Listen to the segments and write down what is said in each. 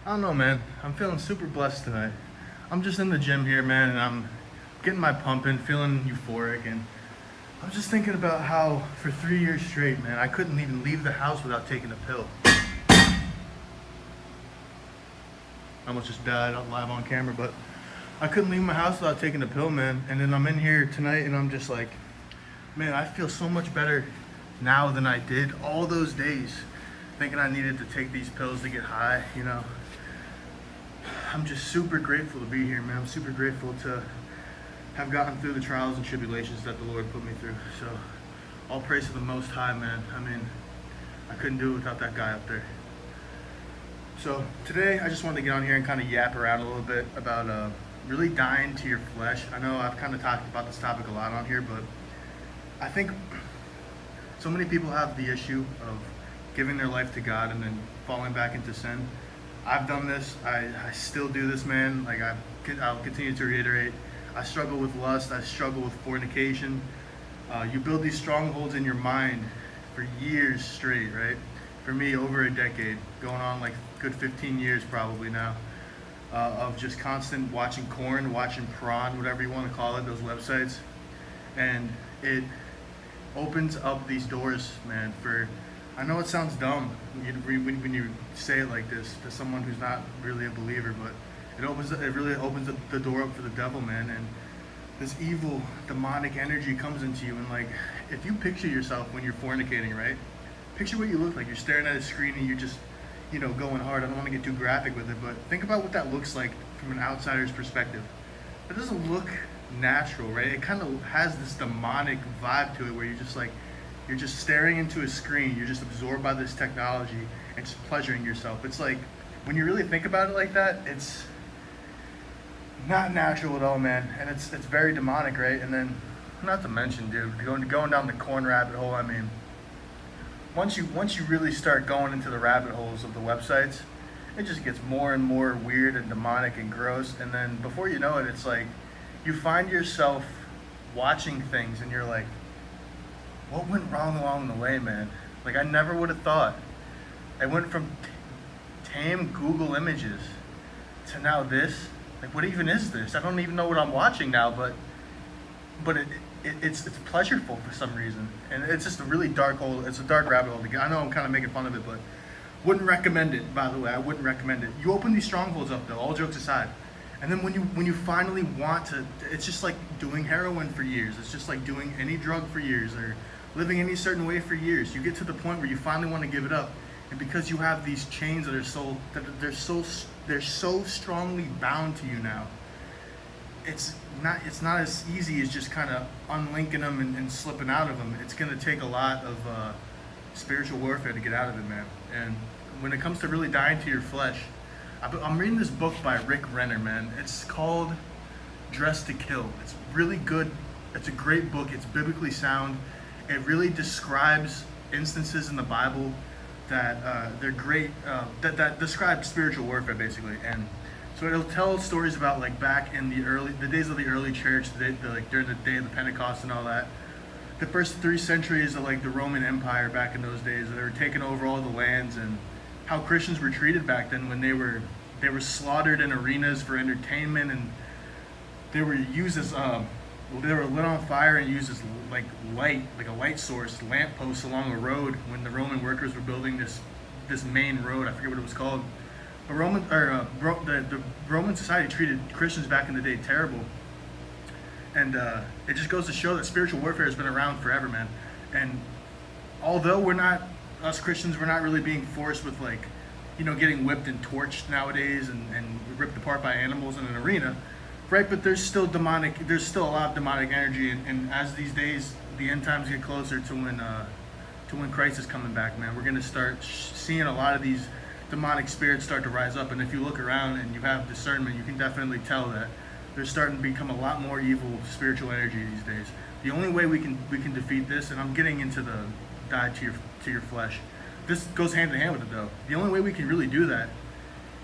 I don't know, man. I'm feeling super blessed tonight. I'm just in the gym here, man, and I'm getting my pump in, feeling euphoric, and I'm just thinking about how for 3 years straight, man, I couldn't even leave the house without taking a pill. I almost just died live on camera, but I couldn't leave my house without taking a pill, man. And then I'm in here tonight, and I'm just like, man, I feel so much better now than I did all those days, thinking I needed to take these pills to get high, you know. I'm just super grateful to be here, man. I'm super grateful to have gotten through the trials and tribulations that the Lord put me through. So, all praise to the Most High, man. I mean, I couldn't do it without that guy up there. So, today I just wanted to get on here and kind of yap around a little bit about really dying to your flesh. I know I've kind of talked about this topic a lot on here, but I think so many people have the issue of giving their life to God and then falling back into sin. I've done this. I still do this, man. Like I'll continue to reiterate. I struggle with lust. I struggle with fornication. You build these strongholds in your mind for years straight, right? For me, over a decade, going on like good 15 years probably now, of just constant watching porn, watching prawn, whatever you want to call it, those websites. And it opens up these doors, man, for, I know it sounds dumb when you say it like this to someone who's not really a believer, but it really opens the door up for the devil, man. And this evil, demonic energy comes into you. And like, if you picture yourself when you're fornicating, right? Picture what you look like. You're staring at a screen and you're just, going hard. I don't want to get too graphic with it, but think about what that looks like from an outsider's perspective. It doesn't look natural, right? It kind of has this demonic vibe to it where you're just staring into a screen. You're just absorbed by this technology and just pleasuring yourself. It's like, when you really think about it like that, it's not natural at all, man. And it's very demonic, right? And then, not to mention, dude, going down the corn rabbit hole. I mean, once you really start going into the rabbit holes of the websites, it just gets more and more weird and demonic and gross. And then before you know it, it's like you find yourself watching things and you're like, what went wrong along the way, man? Like, I never would have thought. I went from tame Google images to now this. Like, what even is this? I don't even know what I'm watching now, but it's pleasurable for some reason. And it's just a really dark hole. It's a dark rabbit hole to get. I know I'm kind of making fun of it, but wouldn't recommend it, by the way. I wouldn't recommend it. You open these strongholds up, though, all jokes aside. And then when you finally want to, it's just like doing heroin for years. It's just like doing any drug for years or living any certain way for years. You get to the point where you finally want to give it up. And because you have these chains that they're so strongly bound to you now, it's not as easy as just kind of unlinking them and slipping out of them. It's going to take a lot of spiritual warfare to get out of it, man. And when it comes to really dying to your flesh, I'm reading this book by Rick Renner, man. It's called Dressed to Kill. It's really good. It's a great book. It's biblically sound. It really describes instances in the Bible that they're great, that describe spiritual warfare, basically. And so it'll tell stories about like back in the days of the early church, like during the day of the Pentecost and all that. The first 3 centuries of like the Roman Empire back in those days, they were taking over all the lands, and how Christians were treated back then when they were slaughtered in arenas for entertainment, and they were used as they were lit on fire and used as like a light source, lampposts along a road when the Roman workers were building this main road. I forget what it was called. But the Roman society treated Christians back in the day terrible, and it just goes to show that spiritual warfare has been around forever, man. And although us Christians, we're not really being forced with like, getting whipped and torched nowadays and ripped apart by animals in an arena, right? But there's still a lot of demonic energy, and as these days, the end times get closer to when Christ is coming back, man, we're gonna start seeing a lot of these demonic spirits start to rise up. And if you look around and you have discernment, you can definitely tell that there's starting to become a lot more evil spiritual energy these days. The only way we can defeat this, and I'm getting into the die to your flesh. This goes hand in hand with it, though. The only way we can really do that,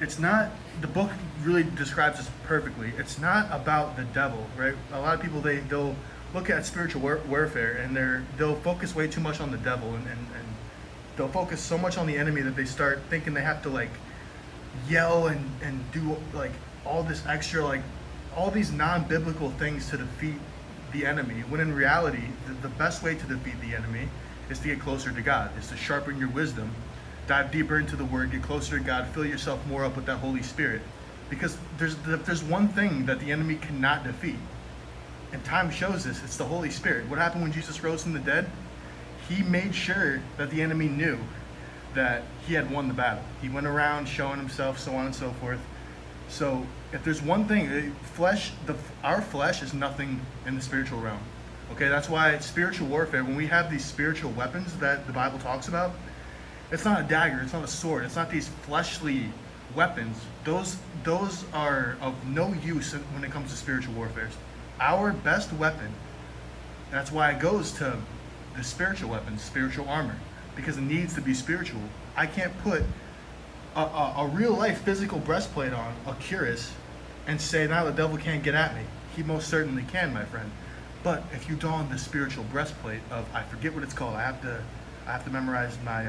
it's not, the book really describes this perfectly. It's not about the devil, right? A lot of people, they'll look at spiritual warfare and they'll focus way too much on the devil, and they'll focus so much on the enemy that they start thinking they have to like yell and do like all this extra, like all these non-biblical things to defeat the enemy, when in reality the best way to defeat the enemy is to get closer to God, is to sharpen your wisdom, dive deeper into the word, get closer to God, fill yourself more up with that Holy Spirit. Because there's one thing that the enemy cannot defeat, and time shows this, it's the Holy Spirit. What happened when Jesus rose from the dead? He made sure that the enemy knew that he had won the battle. He went around showing himself, so on and so forth. So if there's one thing, our flesh is nothing in the spiritual realm. Okay, that's why spiritual warfare, when we have these spiritual weapons that the Bible talks about, it's not a dagger, it's not a sword, it's not these fleshly weapons. Those are of no use when it comes to spiritual warfare. Our best weapon, that's why it goes to the spiritual weapons, spiritual armor, because it needs to be spiritual. I can't put a real life physical breastplate on, a cuirass, and say, now the devil can't get at me. He most certainly can, my friend. But if you don the spiritual breastplate of, I forget what it's called, I have to memorize my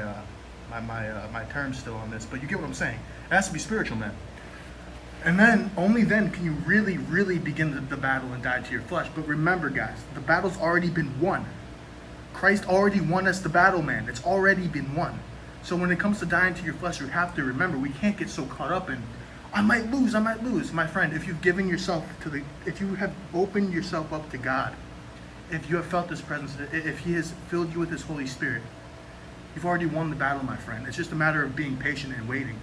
terms still on this, but you get what I'm saying. It has to be spiritual, man. And then, only then can you really, really begin the battle and die to your flesh. But remember, guys, the battle's already been won. Christ already won us the battle, man. It's already been won. So when it comes to dying to your flesh, you have to remember, we can't get so caught up in, I might lose. My friend, if you've given yourself if you have opened yourself up to God, if you have felt His presence, if He has filled you with His Holy Spirit, you've already won the battle, my friend. It's just a matter of being patient and waiting.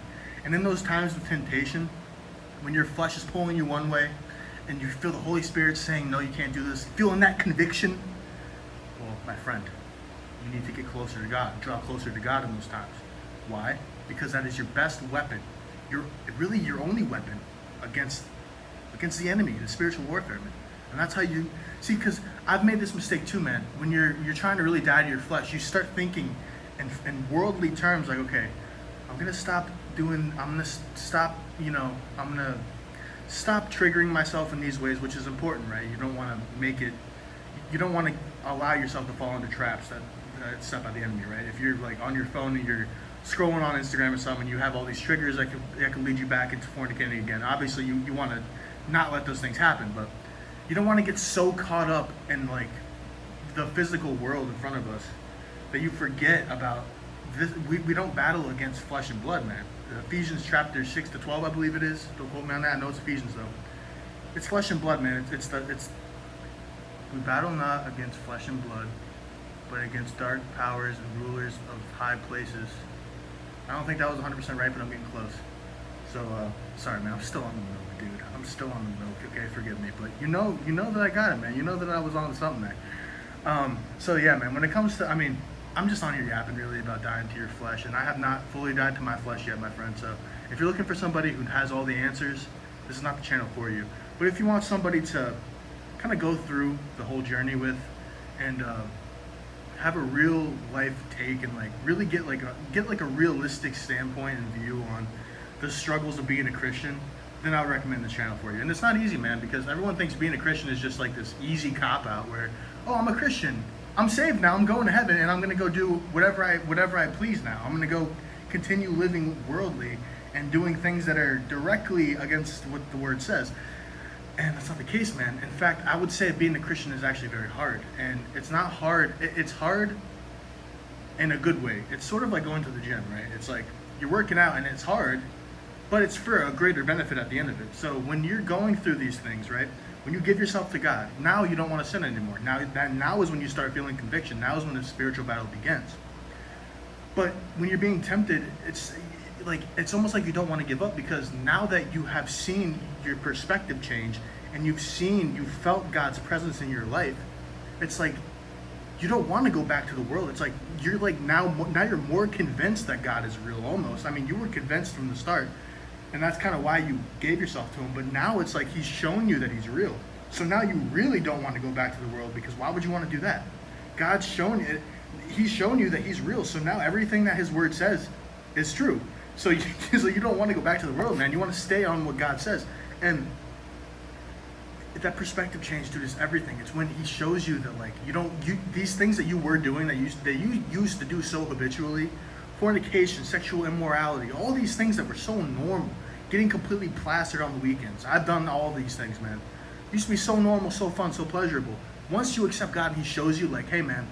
And in those times of temptation, when your flesh is pulling you one way, and you feel the Holy Spirit saying, no, you can't do this, feeling that conviction, well, my friend, you need to get closer to God, draw closer to God in those times. Why? Because that is your best weapon. Really your only weapon against the enemy in spiritual warfare, man. And that's how you see, because I've made this mistake too, man. When you're trying to really die to your flesh, you start thinking in worldly terms, like, okay, I'm gonna stop triggering myself in these ways, which is important, right? You don't want to allow yourself to fall into traps that set by the enemy, right? If you're like on your phone and you're scrolling on Instagram or something, you have all these triggers that can lead you back into fornicating again. Obviously, you want to not let those things happen, but you don't want to get so caught up in like the physical world in front of us that you forget about this. We don't battle against flesh and blood, man. Ephesians chapter 6-12, I believe it is. Don't quote me on that. I know it's Ephesians though. It's flesh and blood, man. We battle not against flesh and blood, but against dark powers and rulers of high places. I don't think that was 100% right, but I'm getting close. So, sorry, man. I'm still on the milk, dude. I'm still on the milk. Okay, forgive me. But you know that I got it, man. You know that I was on to something there. So yeah, man. When it comes to, I'm just on here yapping really about dying to your flesh, and I have not fully died to my flesh yet, my friend. So if you're looking for somebody who has all the answers, this is not the channel for you. But if you want somebody to kind of go through the whole journey with, and have a real life take, and like really get like a realistic standpoint and view on the struggles of being a Christian, then I would recommend the channel for you. And it's not easy, man, because everyone thinks being a Christian is just like this easy cop out where, oh, I'm a Christian, I'm saved now, I'm going to heaven, and I'm going to go do whatever I please now. I'm going to go continue living worldly and doing things that are directly against what the word says. And that's not the case, man. In fact, I would say being a Christian is actually very hard. And it's not hard, it's hard in a good way. It's sort of like going to the gym, right? It's like you're working out and it's hard, but it's for a greater benefit at the end of it. So when you're going through these things, right? When you give yourself to God, now you don't want to sin anymore. Now is when you start feeling conviction. Now is when the spiritual battle begins. But when you're being tempted, it's almost like you don't want to give up, because now that you have seen your perspective change and you've felt God's presence in your life, it's like you don't want to go back to the world. It's like you're like now you're more convinced that God is real almost. You were convinced from the start, and that's kind of why you gave yourself to Him. But now it's like He's shown you that He's real. So now you really don't want to go back to the world, because why would you want to do that? God's shown it. He's shown you that He's real. So now everything that His word says is true. So you don't want to go back to the world, man. You want to stay on what God says. And that perspective change, dude, is everything. It's when He shows you that, like, these things that you were doing, that you used to do so habitually fornication, sexual immorality, all these things that were so normal, getting completely plastered on the weekends. I've done all these things, man. It used to be so normal, so fun, so pleasurable. Once you accept God and He shows you, like, hey, man,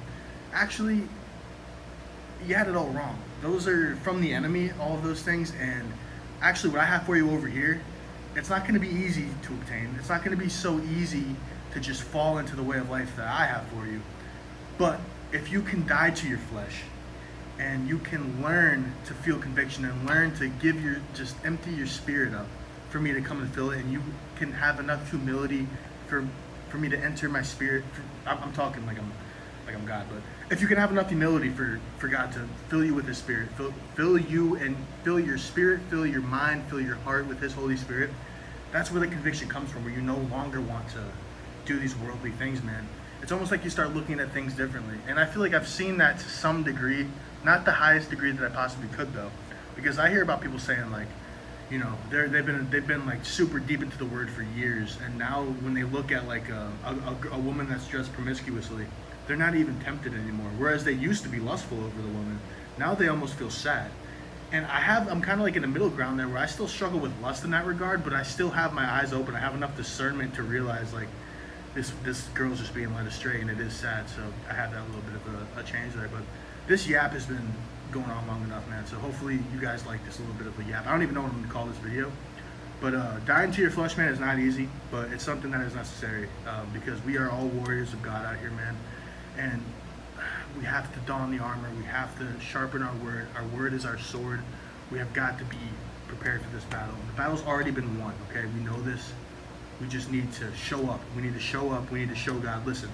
actually, you had it all wrong. Those are from the enemy, all of those things. And actually, what I have for you over here, it's not going to be easy to obtain. It's not going to be so easy to just fall into the way of life that I have for you. But if you can die to your flesh, and you can learn to feel conviction and learn to just empty your spirit up for me to come and fill it, and you can have enough humility for me to enter my spirit. I'm talking like I'm God, but if you can have enough humility for God to fill you with His Spirit, fill you and fill your spirit, fill your mind, fill your heart with His Holy Spirit, that's where the conviction comes from, where you no longer want to do these worldly things, man. It's almost like you start looking at things differently. And I feel like I've seen that to some degree, not the highest degree that I possibly could though, because I hear about people saying like, you know, they've been like super deep into the Word for years, and now when they look at like a woman that's dressed promiscuously, they're not even tempted anymore. Whereas they used to be lustful over the woman, now they almost feel sad. And I'm kind of like in the middle ground there, where I still struggle with lust in that regard, but I still have my eyes open. I have enough discernment to realize like this girl's just being led astray, and it is sad. So I have that little bit of a change there. But this yap has been going on long enough, man. So hopefully you guys like this little bit of a yap. I don't even know what I'm gonna call this video, but dying to your flesh, man, is not easy, but it's something that is necessary, because we are all warriors of God out here, man. And we have to don the armor. We have to sharpen our word. Our word is our sword. We have got to be prepared for this battle. The battle's already been won, okay? We know this. We just need to show up. We need to show up. We need to show God, listen,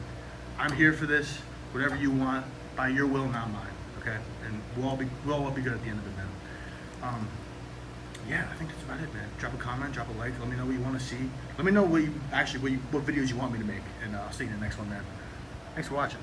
I'm here for this. Whatever you want, by your will, not mine, okay? And we'll all be good at the end of it, man. Yeah, I think that's about it, man. Drop a comment, drop a like. Let me know what you want to see. Let me know what videos you want me to make, and I'll see you in the next one, man. Thanks for watching.